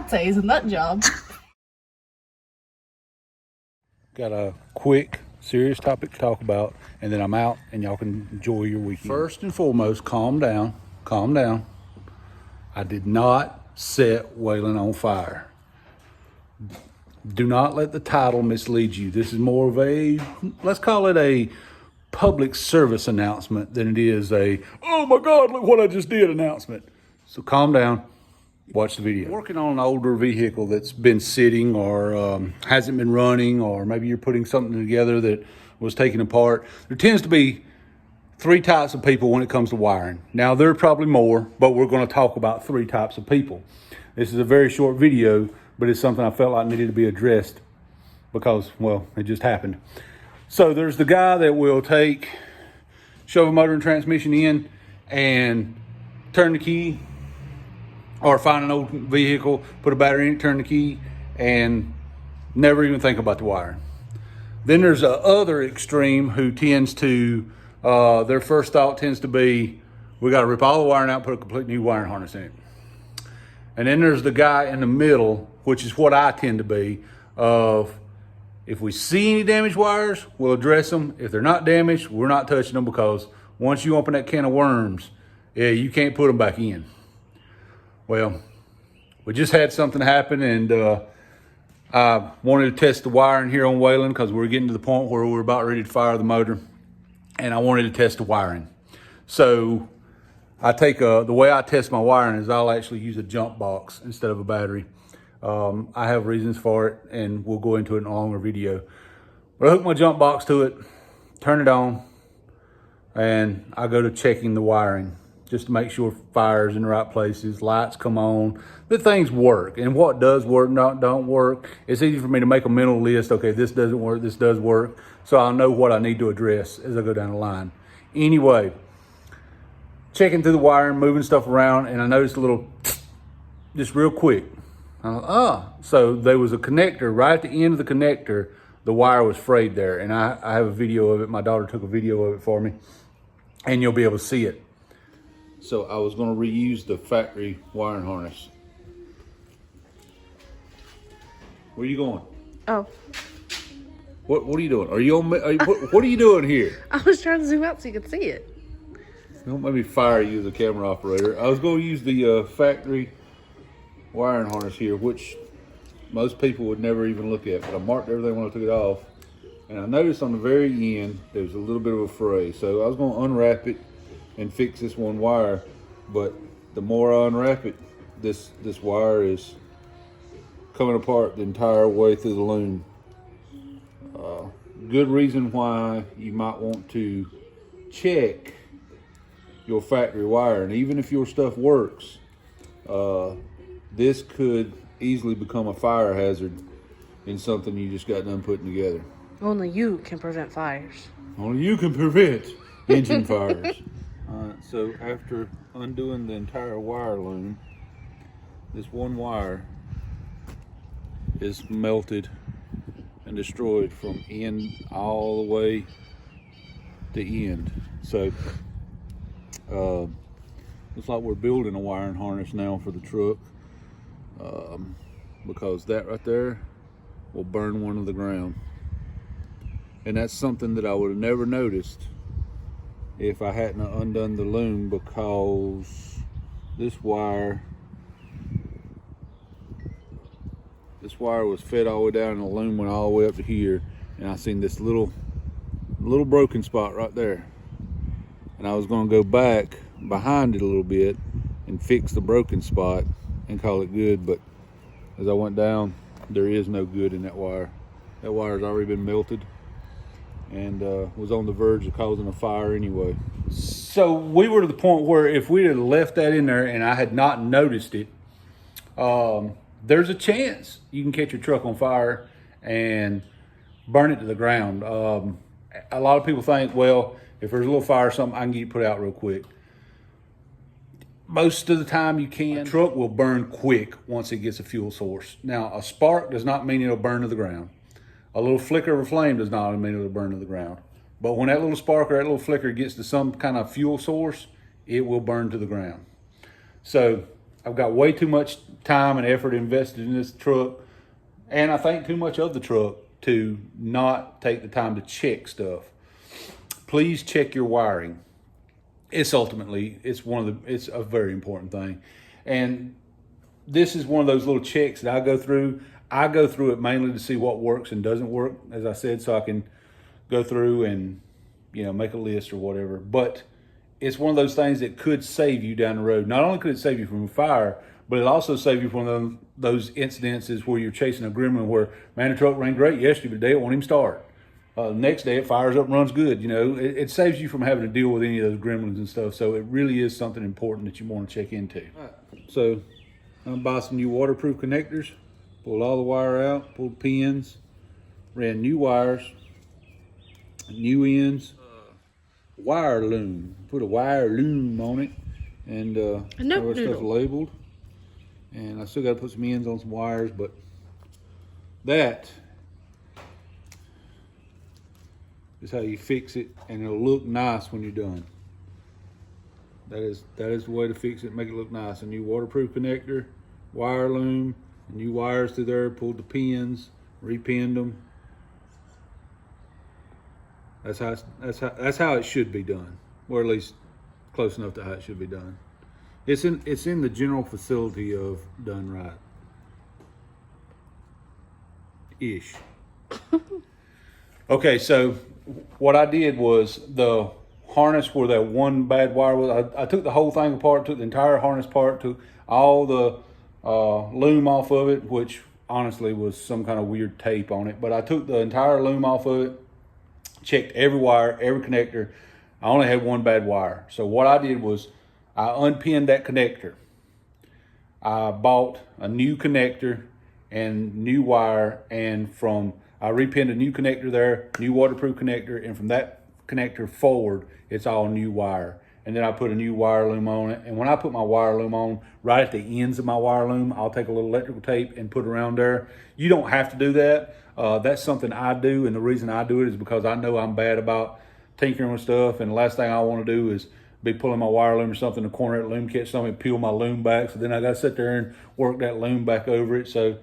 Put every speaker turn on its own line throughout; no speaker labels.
lattes and nut job.
Got a quick, serious topic to talk about, and then I'm out, and y'all can enjoy your weekend. First and foremost, calm down. Calm down. I did not set Waylon on fire. Do not let the title mislead you. This is more of a, let's call it a public service announcement than it is a, oh my God, look what I just did announcement. So calm down. Watch the video. Working on an older vehicle that's been sitting or hasn't been running, or maybe you're putting something together that was taken apart. There tends to be three types of people when it comes to wiring. Now, there are probably more, but we're going to talk about three types of people. This is a very short video, but it's something I felt like needed to be addressed because, well, it just happened. So there's the guy that will shove a motor and transmission in and turn the key, or find an old vehicle, put a battery in it, turn the key, and never even think about the wiring. Then there's a other extreme who tends to, their first thought tends to be, we got to rip all the wiring out, put a complete new wiring harness in it. And then there's the guy in the middle, which is what I tend to be, of if we see any damaged wires, we'll address them. If they're not damaged, we're not touching them, because once you open that can of worms, yeah, you can't put them back in. Well, we just had something happen, and I wanted to test the wiring here on Waylon because we're getting to the point where we're about ready to fire the motor, and I wanted to test the wiring. So I take the way I test my wiring is I'll actually use a jump box instead of a battery. I have reasons for it, and we'll go into it in a longer video. But I hook my jump box to it, turn it on, and I go to checking the wiring, just to make sure fire's in the right places, lights come on, that things work. And what does work, don't work. It's easy for me to make a mental list. Okay, this doesn't work, this does work. So I'll know what I need to address as I go down the line. Anyway, checking through the wiring, moving stuff around, and I noticed a little, just real quick. So there was a connector, right at the end of the connector, the wire was frayed there. And I have a video of it. My daughter took a video of it for me, and you'll be able to see it. So I was going to reuse the factory wiring harness. Where are you going?
Oh.
What are you doing? Are you on? What are you doing here?
I was trying to zoom out so you could see it.
Don't let me fire you as a camera operator. I was going to use the factory wiring harness here, which most people would never even look at, but I marked everything when I took it off. And I noticed on the very end, there was a little bit of a fray. So I was going to unwrap it and fix this one wire, but the more I unwrap it, this wire is coming apart the entire way through the loom. Good reason why you might want to check your factory wire, and even if your stuff works, this could easily become a fire hazard in something you just got done putting together.
Only you can prevent fires.
Only you can prevent engine fires. So after undoing the entire wire loom, this one wire is melted and destroyed from end all the way to end. So looks like we're building a wiring harness now for the truck, because that right there will burn one to the ground. And that's something that I would have never noticed if I hadn't undone the loom, because this wire was fed all the way down, and the loom went all the way up to here, and I seen this little broken spot right there, and I was going to go back behind it a little bit and fix the broken spot and call it good. But as I went down, there is no good in that wire. That wire's already been melted and was on the verge of causing a fire anyway. So we were to the point where if we had left that in there and I had not noticed it, there's a chance you can catch your truck on fire and burn it to the ground. A lot of people think, well, if there's a little fire or something, I can get it put out real quick. Most of the time you can. A truck will burn quick once it gets a fuel source. Now, a spark does not mean it'll burn to the ground. A little flicker of a flame does not mean it'll burn to the ground. But when that little spark or that little flicker gets to some kind of fuel source, it will burn to the ground. So I've got way too much time and effort invested in this truck, and I think too much of the truck to not take the time to check stuff. Please check your wiring. It's a very important thing. And this is one of those little checks that I go through. I go through it mainly to see what works and doesn't work, as I said, so I can go through and, make a list or whatever. But it's one of those things that could save you down the road. Not only could it save you from a fire, but it also save you from those incidences where you're chasing a gremlin where, man, the truck ran great yesterday, but today it won't even start. Next day it fires up and runs good. It saves you from having to deal with any of those gremlins and stuff. So it really is something important that you want to check into. Right. So I'm buy some new waterproof connectors, pulled all the wire out, pulled pins, ran new wires, new ends, wire loom, put a wire loom on it, and all that stuff labeled. And I still got to put some ends on some wires, but that is how you fix it, and it'll look nice when you're done. That is the way to fix it, make it look nice. A new waterproof connector, wire loom, new wires through there, pulled the pins, repinned them. That's how it should be done, or at least close enough to how it should be done. It's in the general facility of done right. Ish. Okay, so what I did was the harness where that one bad wire was, I took the whole thing apart, took the entire harness apart, took all the loom off of it, which honestly was some kind of weird tape on it, but I took the entire loom off of it, checked every wire, every connector. I only had one bad wire. So what I did was I unpinned that connector. I bought a new connector and new wire, and I repinned a new connector there, new waterproof connector, and from that connector forward, it's all new wire. And then I put a new wire loom on it. And when I put my wire loom on, right at the ends of my wire loom, I'll take a little electrical tape and put it around there. You don't have to do that. That's something I do, and the reason I do it is because I know I'm bad about tinkering with stuff, and the last thing I want to do is be pulling my wire loom or something in the corner of the loom, catch something, peel my loom back, so then I got to sit there and work that loom back over it. So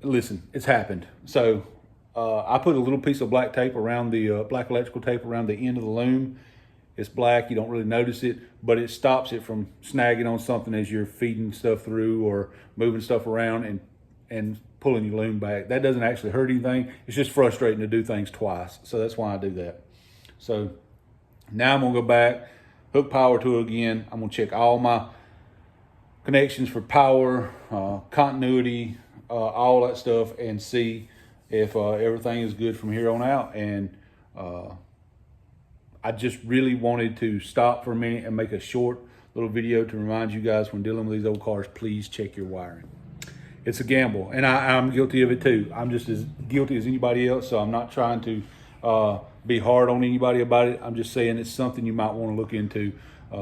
listen, it's happened. So I put a little piece of black tape around the black electrical tape around the end of the loom. It's black, you don't really notice it, but it stops it from snagging on something as you're feeding stuff through or moving stuff around and pulling your loom back. That doesn't actually hurt anything. It's just frustrating to do things twice. So that's why I do that. So now I'm gonna go back, hook power to it again. I'm gonna check all my connections for power, continuity, all that stuff, and see if everything is good from here on out. And I just really wanted to stop for a minute and make a short little video to remind you guys, when dealing with these old cars, please check your wiring. It's a gamble, and I'm guilty of it too. I'm just as guilty as anybody else, so I'm not trying to be hard on anybody about it. I'm just saying it's something you might want to look into.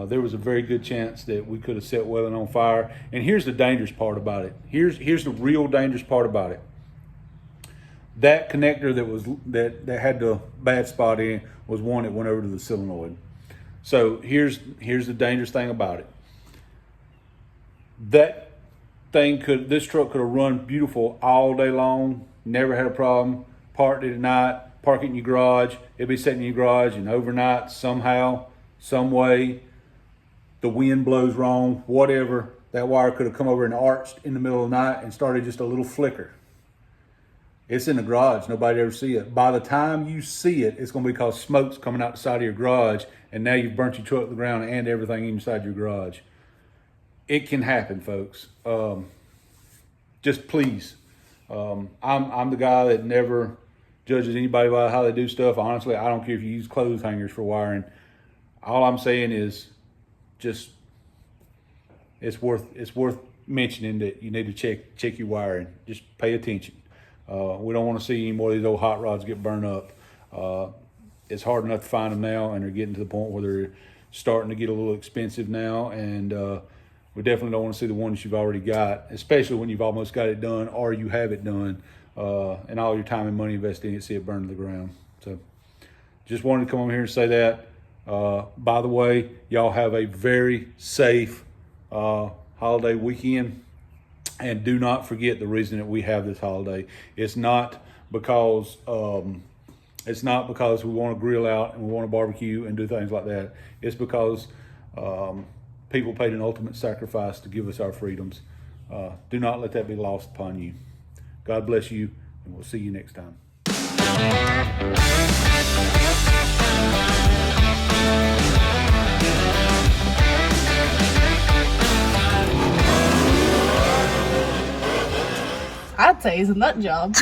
There was a very good chance that we could have set Waylon on fire. And here's the dangerous part about it. Here's the real dangerous part about it. That connector that had the bad spot in was one that went over to the solenoid. So here's the dangerous thing about it. This truck could have run beautiful all day long, never had a problem, parked it at night, park it in your garage, it'd be sitting in your garage, and overnight, somehow, some way, the wind blows wrong, whatever, that wire could have come over and arched in the middle of the night and started just a little flicker. It's in the garage, nobody ever see it. By the time you see it, it's gonna be because smoke's coming out the side of your garage, and now you've burnt your truck to the ground and everything inside your garage. It can happen, folks. Just please. I'm the guy that never judges anybody by how they do stuff. Honestly, I don't care if you use clothes hangers for wiring. All I'm saying is, just it's worth mentioning that you need to check your wiring. Just pay attention. We don't want to see any more of these old hot rods get burned up. It's hard enough to find them now, and they're getting to the point where they're starting to get a little expensive now, and we definitely don't want to see the ones you've already got, especially when you've almost got it done or you have it done, and all your time and money invested in it, see it burn to the ground. So just wanted to come over here and say that. By the way, y'all have a very safe holiday weekend. And do not forget the reason that we have this holiday. It's not because we want to grill out and we want to barbecue and do things like that. It's because people paid an ultimate sacrifice to give us our freedoms. Do not let that be lost upon you. God bless you, and we'll see you next time.
I'd say he's a nut job.